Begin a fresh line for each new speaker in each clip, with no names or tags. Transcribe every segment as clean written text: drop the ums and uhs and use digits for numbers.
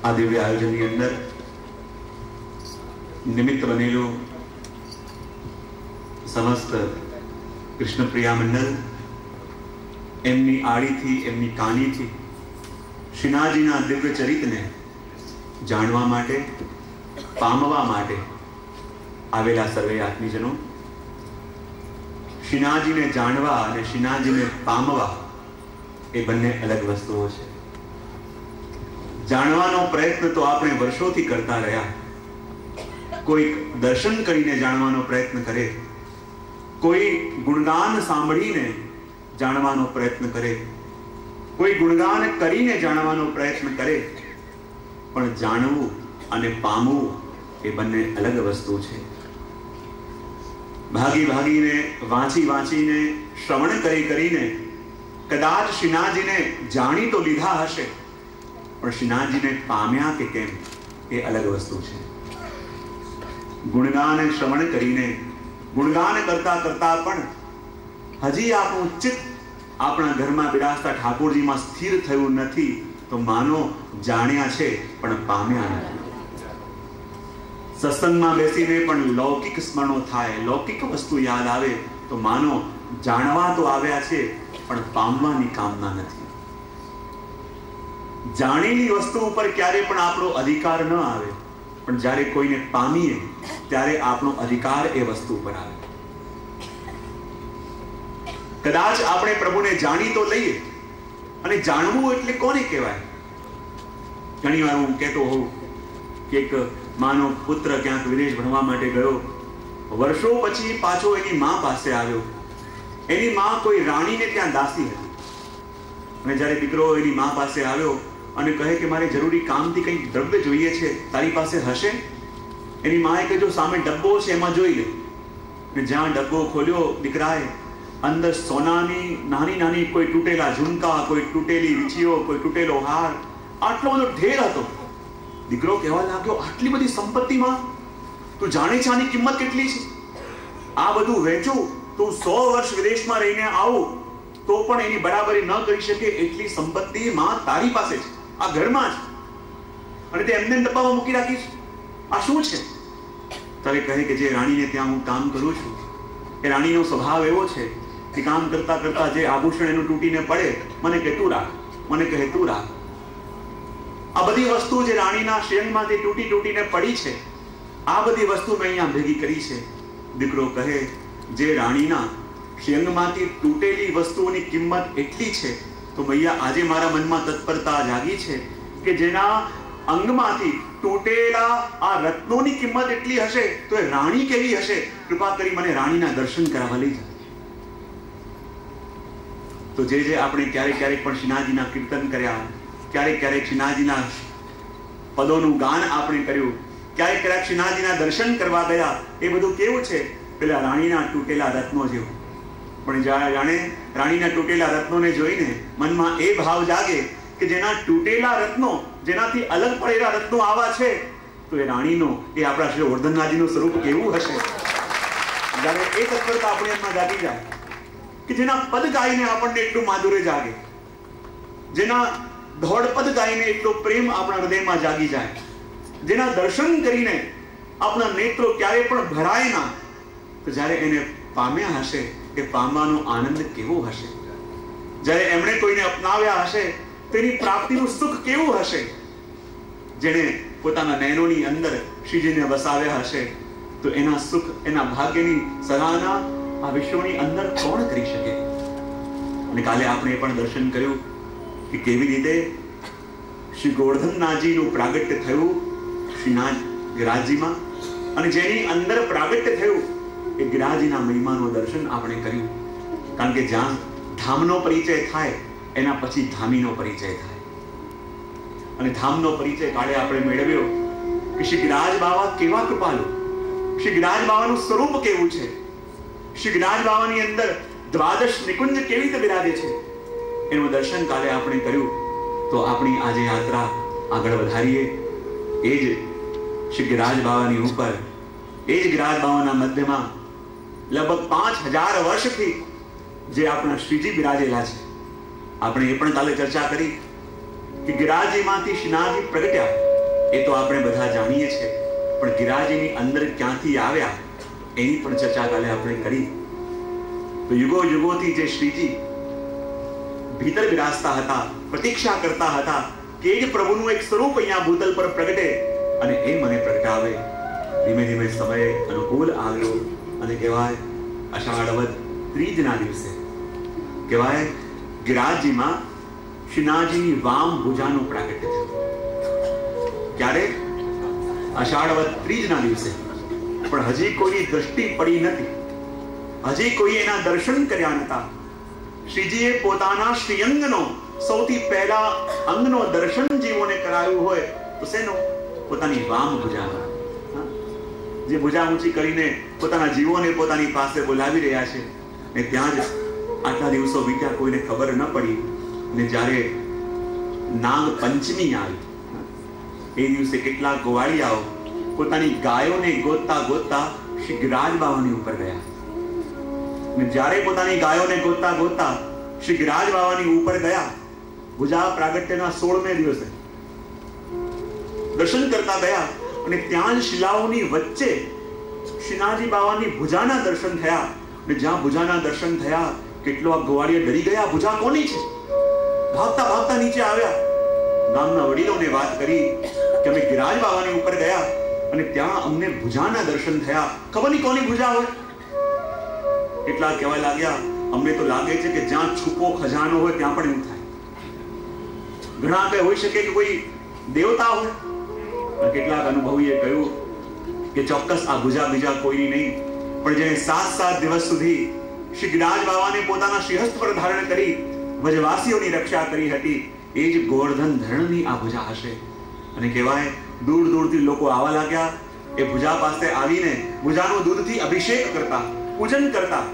આ દિવ્ય આયોજનની અંદર નિમિત્ત બનેલું સમસ્ત કૃષ્ણપ્રિયા મંડળ એમની આડીથી એમની કાનીથી શ્રીનાથજીના દિવ્ય ચરિત્રને જાણવા માટે પામવા માટે આવેલા સર્વે આત્મીજનો, શ્રીનાથજીને જાણવા અને શ્રીનાથજીને પામવા એ બંને અલગ વસ્તુઓ છે. જાણવાનો પ્રયત્ન તો આપણે વર્ષોથી કરતા રહ્યા. કોઈ દર્શન કરીને જાણવાનો પ્રયત્ન કરે, કોઈ ગુણગાન સાંભળીને જાણવાનો પ્રયત્ન કરે, કોઈ ગુણગાન કરીને જાણવાનો પ્રયત્ન કરે, પણ જાણવું અને પામવું એ બંને અલગ વસ્તુ છે. ભાગી ભાગીને વાંચી વાંચીને શ્રવણ કરી કરીને કદાચ શ્રીનાથજીને જાણી તો લીધા હશે, પણ શ્રીનાથજીને પામ્યા કે કેમ એ અલગ વસ્તુ છે. ગુણગાન શ્રવણ કરીને ગુણગાન કરતા કરતા પણ હજી આપણું ચિત્ત આપણા ઘરમાં બિરાજતા ઠાકોરજીમાં સ્થિર થયું નથી તો માનો જાણ્યા છે પણ પામ્યા નથી. સત્સંગમાં બેસીને પણ લૌકિક સ્મરણો થાય, લૌકિક વસ્તુ યાદ આવે તો માનો જાણવા તો આવ્યા છે પણ પામવાની કામના નથી. જાણેલી વસ્તુ ઉપર ક્યારે પણ આપણો અધિકાર ન આવે, પણ જ્યારે કોઈને પામીએ ત્યારે આપણો અધિકાર એ વસ્તુ પર આવે. કદાચ આપણે પ્રભુને જાણી તો લઈએ, અને જાણવું એટલે કોને કહેવાય? ઘણી વાર હું કહેતો હોઉં કે એક માનો પુત્ર ક્યાંક વિદેશ ભણવા માટે ગયો, વર્ષો પછી પાછો એની મા પાસે આવ્યો. એની મા કોઈ રાણીને ત્યાં દાસી હતી, અને જ્યારે દીકરો એની મા પાસે આવ્યો અને કહે કે મારે જરૂરી કામથી કંઈક દ્રવ્ય જોઈએ છે, તારી પાસે હશે? એની માએ કીધું સામે ડબ્બો છે એમાં જોઈ લે. અને જ્યાં ડબ્બો ખોલ્યો દીકરાએ, અંદર સોનાની નાની નાની કોઈ તૂટેલા ઝુમકા, કોઈ તૂટેલી વીંછીઓ, કોઈ તૂટેલો હાર, આટલો બધો ઢેર હતો. દીકરો કહેવા લાગ્યો, આટલી બધી સંપત્તિમાં તું જાણે છે આની કિંમત કેટલી છે? આ બધું વેચું તો 100 વર્ષ વિદેશમાં રહીને આવું તો પણ એની બરાબરી ન કરી શકે એટલી સંપત્તિ માં તારી પાસે છે, આ ઘરમાં છે, અને તે એમને ડબ્બામાં મૂકી રાખી છે. આ શું છે? ત્યારે કહે કે જે રાણીને ત્યાં હું કામ કરું છું એ રાણીનો સ્વભાવ એવો છે કે કામ કરતા કરતા જે આભૂષણ એનું તૂટીને પડે મને કે તું રાખ, મને કહે તું રાખ. આ બધી વસ્તુ જે રાણીના શયનમાંથી તૂટી તૂટીને પડી છે, આ બધી વસ્તુ મેં અહીંયા ભેગી કરી છે. દીકરો કહે જે રાણીના શયનમાંથી તૂટેલી વસ્તુઓની કિંમત એટલી છે તો ભૈયા આજે મારા મનમાં તત્પરતા જાગી છે કે જેના અંગમાંથી તૂટેલા આ રત્નોની કિંમત એટલી હશે તો એ રાણી કેવી હશે? કૃપા કરી મને રાણીના દર્શન કરાવવા લઈ જા. તો જે આપણે ક્યારેક ક્યારેક પણ શ્રીનાથજીના કીર્તન કર્યા, ક્યારેક ક્યારેક શ્રીનાથજીના પદોનું ગાન આપણે કર્યું, ક્યારેક ક્યારેક શ્રીનાથજીના દર્શન કરવા ગયા, એ બધું કેવું છે? પેલા રાણીના તૂટેલા રત્નો જેવું. પણ જાણે રાણીના તૂટેલા રત્નોને જોઈને મનમાં એ ભાવ જાગે કે જેના તૂટેલા રત્નો, જેનાથી અલગ પડેલા રત્નો આવા છે તો એ રાણીનો, એ આપણા શ્રી વર્ધનનાથજીનું સ્વરૂપ કેવું હશે? જ્યારે એ તત્પરતા આપણે એમાં જાગી જાય કે જેના પદ ગાઈને આપણને એટલું માધુર્ય જાગે, જેના ધોળ પદ ગાઈને એટલો પ્રેમ આપણા હૃદયમાં જાગી જાય, જેના દર્શન કરીને આપણા નેત્રો ક્યારે પણ ભરાય ના, તો જ્યારે એને પામ્યા હશે એ પામવાનો આનંદ કેવો હશે? જ્યારે એમણે કોઈને અપનાવ્યા હશે તેની પ્રાપ્તિનું સુખ કેવું હશે? જેણે પોતાના નયનોની અંદર શ્રીજીને વસાવ્યા હશે તો એના સુખ, એના ભાગ્યની સરાહના આ વિશ્વની અંદર કોણ કરી શકે? અને કાલે આપણે પણ દર્શન કર્યું કે કેવી રીતે શ્રી ગોવર્ધનનાથજીનું પ્રાગટ્ય થયું શ્રીનાથ ગિરાજીમાં, અને જેની અંદર પ્રાગટ્ય થયું એ ગિરાજીના મહિમાનું દર્શન આપણે કર્યું. કારણ કે જ્યાં ધામનો પરિચય થાય એના પછી ધામીનો પરિચય થાય, અને ધામનો પરિચય કાલે આપણે મેળવ્યો કે શ્રી ગિરાજ બાવા કેવા કૃપાલુ, શ્રી ગિરાજ બાવાનું સ્વરૂપ કેવું છે, શ્રી ગિરાજ બાવાની અંદર દ્વાદશ નિકુંજ કેવી રીતે બિરાજે છે એનું દર્શન કાલે આપણે કર્યું. તો આપણી આજે યાત્રા આગળ વધારીએ એ જ શ્રી ગિરાજ બાવાની ઉપર, એ જ ગિરાજ બાવાના મધ્યમાં લગભગ 5000 વર્ષથી જે આપણા શ્રીજી બિરાજેલા છે. આપણે એ પણ કાલે ચર્ચા કરી કે ગિરાજીમાંથી શ્રીનાથજી પ્રગટ્યા એ તો આપણે બધા જાણીએ છીએ, પણ ગિરાજીની અંદર ક્યાંથી આવ્યા એની પણ ચર્ચા કાલે આપણે કરી. તો યુગો યુગોથી જે શ્રીજી ભીતર બિરાજતા હતા, પ્રતીક્ષા કરતા હતા કે જ પ્રભુનું એક સ્વરૂપ અહીંયા ભૂતલ પર પ્રગટે અને એ મને પ્રગટાવે. ધીમે ધીમે સમય અનુકૂળ આવ્યો અને કહેવાય અષાઢ વદ ત્રીજના દિવસે કહેવાય ગિરાજીમાં શ્રીનાથજીની વામ ભુજાનું પ્રાગટ્ય થયું. ક્યારે? અષાઢ વદ ત્રીજના દિવસે. પણ હજી કોઈની દ્રષ્ટિ પડી નથી, હજી કોઈ એના દર્શન કર્યા નતા. શ્રીજીએ પોતાના શ્રીઅંગનો સૌથી પહેલા અંગનો દર્શન જીવોને કરાયું હોય તો શેનો? પોતાની વામ ભુજાનો. જે ભુજા ઊંચી કરીને પોતાના જીવોને પોતાની પાસે બોલાવી રહ્યા છે. ને ત્યાં જ આટલા દિવસો વીત્યા, કોઈને ખબર ન પડી. ને જ્યારે નાગ પંચમી આવી એ દિવસે કેટલાક ગોવાળિયાઓ પોતાની ગાયોને ગોતતા ગોતતા શ્રી ગિરાજ બાવાની ઉપર ગયા. ને જ્યારે પોતાની ગાયોને ગોતતા ગોતતા શ્રી ગિરાજ બાવાની ઉપર ગયા, ભુજા પ્રાગટ્યના 16મે દિવસે દર્શન કરતા ગયા અને ત્યાં જ શિલાઓની વચ્ચે શ્રીનાથજી બાવાની ભુજાના દર્શન થયા. ને જ્યાં ભુજાના દર્શન થયા, કેટલાક ગોવાળિયા ડરી ગયા, ભુજા કોની છે? ભાગતા ભાગતા નીચે આવ્યા, ગામના વડીલોને વાત કરી કે અમે ગિરાજ બાવાની ઉપર ગયા અને ત્યાં અમને ભુજાના દર્શન થયા, ખબર નહીં કોની ભુજા હોય. કેટલા કહેવા લાગ્યા, અમને તો લાગે છે કે જ્યાં છુપો ખજાનો હોય ત્યાં પણ એવું થાય. ઘણા બે હોઈ શકે કે કોઈ દેવતા હોય. કેટલાક અનુભવીએ કહ્યું કે ચોક્કસ આ ભુજા બીજા કોઈની નહીં, પણ જેને 7 દિવસ સુધી શ્રી ગિરાજ બાવાને પોતાના શ્રીહસ્ત પર ધારણ કરી વ્રજવાસીઓની રક્ષા કરી હતી, એ જ ગોવર્ધન ધરણની આ ભુજા હશે. અને કહેવાય દૂર દૂરથી લોકો આવવા લાગ્યા. એ ભુજા પાસે આવીને ભુજાનો દૂધથી અભિષેક કરતા, પૂજન કરતા.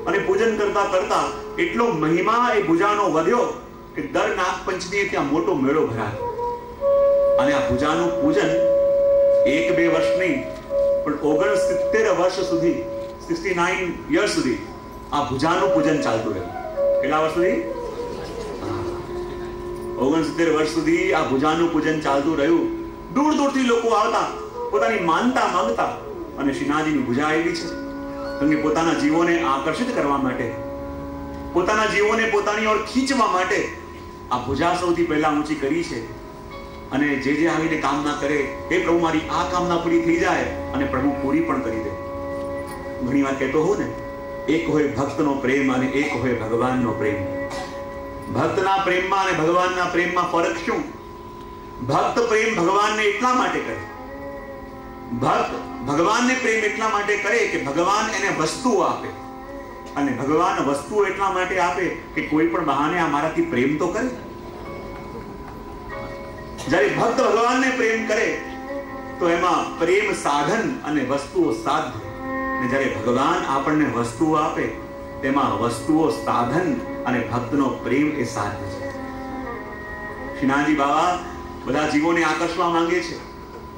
અને પૂજન કરતા કરતા એટલો મહિમા એ ભુજાનો વધ્યો કે દર નાગપંચમીએ ત્યાં મોટો મેળો ભરાયો. અને આ ભુજાનું પૂજન 1-2 વર્ષ નહીં, પણ 69 વર્ષ સુધી, 69 યર્સ સુધી આ ભુજાનું પૂજન ચાલતું રહ્યું. કેટલા વર્ષ સુધી? 69 વર્ષ સુધી આ ભુજાનું પૂજન ચાલતું રહ્યું. દૂર દૂરથી લોકો આવતા, પોતાની માનતા માંગતા. અને શ્રીનાથજીની ભુજા એવી છે કે પોતાના જીવોને આકર્ષિત કરવા માટે, પોતાના જીવોને પોતાની ઓર ખીચવા માટે આ ભુજા સૌથી પહેલા ઊંચી કરી છે. અને જે આવીને કામના કરે, એ પ્રભુ મારી આ કામના પૂરી થઈ જાય, અને પ્રભુ પૂરી પણ કરી દે. ઘણી વાર કહેતો હોઉં ને, એક હોય ભક્તનો પ્રેમ અને એક હોય ભગવાનનો પ્રેમ. ભક્તના પ્રેમમાં અને ભગવાનના પ્રેમમાં ફરક શું? ભક્ત પ્રેમ ભગવાનને એટલા માટે કરે, ભક્ત ભગવાનને પ્રેમ એટલા માટે કરે કે ભગવાન એને વસ્તુઓ આપે. અને ભગવાન વસ્તુઓ એટલા માટે આપે કે કોઈ પણ બહાને આ મારાથી પ્રેમ તો કરે. જ્યારે ભક્ત ભગવાનને પ્રેમ કરે તો એમાં પ્રેમ સાધન અને વસ્તુઓ સાધ્ય. અને જ્યારે ભગવાન આપણને વસ્તુઓ આપે તેમાં વસ્તુઓ સાધન અને ભક્તનો પ્રેમ એ સાધ્ય છે. શ્રીનાથજી બાવા બધા જીવોને આકર્ષવા માંગે છે.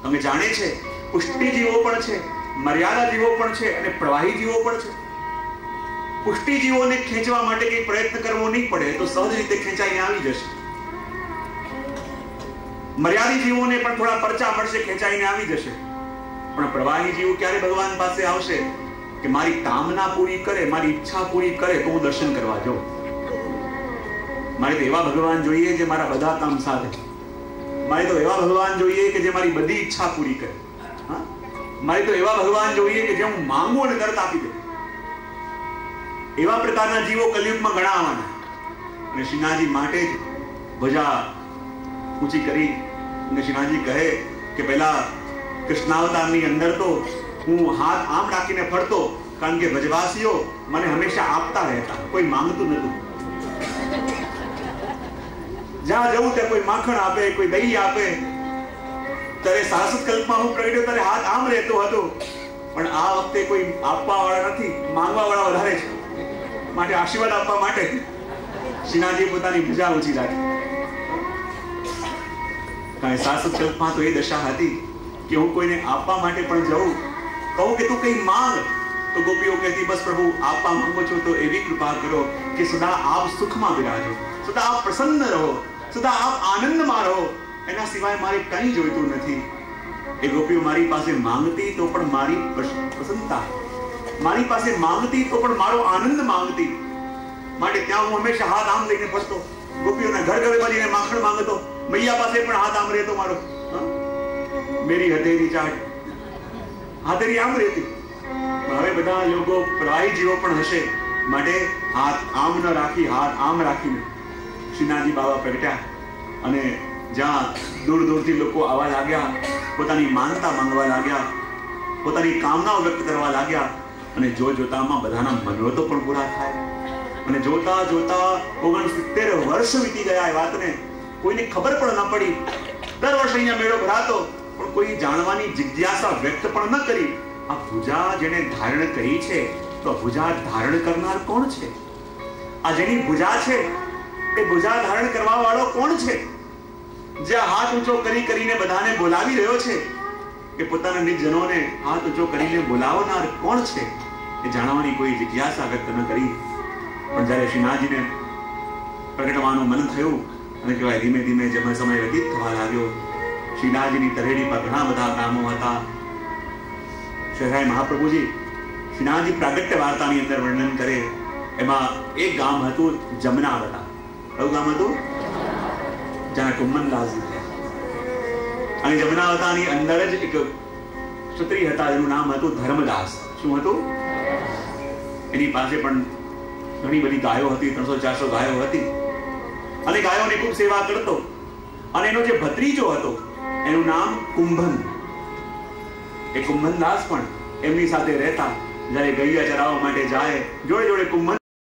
તમે જાણે છે પુષ્ટિ જીવો પણ છે, મર્યાદા જીવો પણ છે અને પ્રવાહી જીવો પણ છે. પુષ્ટિ જીવોને ખેંચવા માટે કઈ પ્રયત્ન કરવો નહીં પડે તો સહજ રીતે ખેંચાઈને આવી જશે. મર્યાદિત જીવોને પણ થોડા પરચા મળશે, ખેંચાઈને આવી જશે. પણ પ્રવાહી જીવો ક્યારે ભગવાન પાસે આવશે કે મારી કામના પૂરી કરે, મારી ઈચ્છા પૂરી કરે તો હું દર્શન કરવા જાઉં. મારે તો એવા ભગવાન જોઈએ જે મારા બધા કામ સાધે. મારે તો એવા ભગવાન જોઈએ કે જે મારી બધી ઈચ્છા પૂરી કરે. મારે તો એવા ભગવાન જોઈએ કે જે હું માંગુ અને તરત આપી દે. એવા પ્રકારના જીવો કલયુગમાં ઘણા આવવાના. અને શ્રીનાથજી માટે જ ભુજા ઊંચી કરી. અને શ્રીનાથજી કહે કે પહેલા કૃષ્ણાવતારની અંદર તો હું હાથ આમ રાખીને ફરતો, કારણ કે વ્રજવાસીઓ મને હંમેશા આપતા રહેતા, કોઈ માંગતું નતું. જ્યાં જવું ત્યાં કોઈ માખણ આપે, કોઈ દહીં આપે. ત્યારે સારસ્વત કલ્પમાં હું પ્રગટ્યો ત્યારે હાથ આમ રહેતો હતો. પણ આ વખતે કોઈ આપવા વાળા નથી, માંગવા વાળા વધારે છે. માટે આશીર્વાદ આપવા માટે શ્રીનાથજી પોતાની ભુજા ઊંચી રાખી. કારણ કે સારસ્વત કલ્પમાં તો એ દશા હતી કે હું કોઈને આપવા માટે પણ જઉં, કહું કે તું કઈ માંગ, તો ગોપીઓ કહેતી બસ પ્રભુ આપવા માંગો છો તો એવી કૃપા કરો કે સદા આપ સુખમાં બિરાજો, સદા આપ પ્રસન્ન રહો, સદા આપ આનંદમાં રહો. એના સિવાય મારે કંઈ જોઈતું નથી. એ ગોપીઓ મારી પાસે માંગતી તો પણ મારી પ્રસન્નતા, મારી પાસે માંગતી તો પણ મારો આનંદ માંગતી. માટે ત્યાં હું હંમેશા હાથ આમ લઈને ફરતો, ગોપીઓના ઘર ઘરે બનીને માખણ માંગતો. મૈયા પાસે પણ હાથ આમ રહેતો મારો. મેરી હથેળી ચાટ, હાથેળી આમ રહેતી. હવે બધા લોકો પ્રવાહી જીવો પણ હશે, માટે હાથ આમ ન રાખી, હાથ આમ રાખીને શ્રીનાથજી બાબા પ્રગટ્યા. અને જ્યાં દૂર દૂરથી લોકો આવવા લાગ્યા, પોતાની માનતા માંગવા લાગ્યા, પોતાની કામનાઓ વ્યક્ત કરવા લાગ્યા. અને જોતામાં બધાના મનોરથો પણ પૂરા થાય. અને જોતા જોતા 69 વર્ષ વીતી ગયા. એ વાતને કોઈને ખબર પણ ન પડી. દર વર્ષે અહીંયા મેળો ભરાતો, પણ કોઈ જાણવાની જિજ્ઞાસા વ્યક્ત પણ ન કરી. આ ભુજા જેને ધારણ કરી છે, તો ભુજા ધારણ કરનાર કોણ છે? આ જેની ભુજા છે, એ ભુજા ધારણ કરવા વાળો કોણ છે? જે હાથ ઊંચો કરી કરીને બધાને બોલાવી રહ્યો છે, કે પોતાના નિજજનોને હાથ ઊંચો કરીને બોલાવનાર કોણ છે? એ જાણવાની કોઈ જિજ્ઞાસા વ્યક્ત ન કરી. પણ જ્યારે શ્રીનાથજીને પ્રગટવાનું મન થયું અને કહેવાય ધીમે ધીમે જેમ સમય વ્યતીત થવા લાગ્યો, શ્રીનાથજીની તરેડી પર ઘણા બધા ગામો હતા. શહેરાય મહાપ્રભુજી શ્રીનાથજી પ્રાગટ્ય વાર્તાની અંદર વર્ણન કરે, એમાં એક ગામ હતું જમનાવતા. કયું ગામ હતું? જ્યાં કુંભનદાસજી થયા. અને જમનાવતાની અંદર જ એક ક્ષત્રિય હતા, એનું નામ હતું ધર્મદાસ. શું હતું? એની પાસે પણ ઘણી બધી ગાયો હતી, 300-400 ગાયો હતી. અને ગાયોની ખૂબ સેવા કરતો. અને એનો જે ભત્રીજો હતો એનું નામ કુંભન. એ કુંભનદાસ પણ એમની સાથે રહેતા. જ્યારે ગૈયા ચરાવવા માટે જાય, જોડે જોડે કુંભન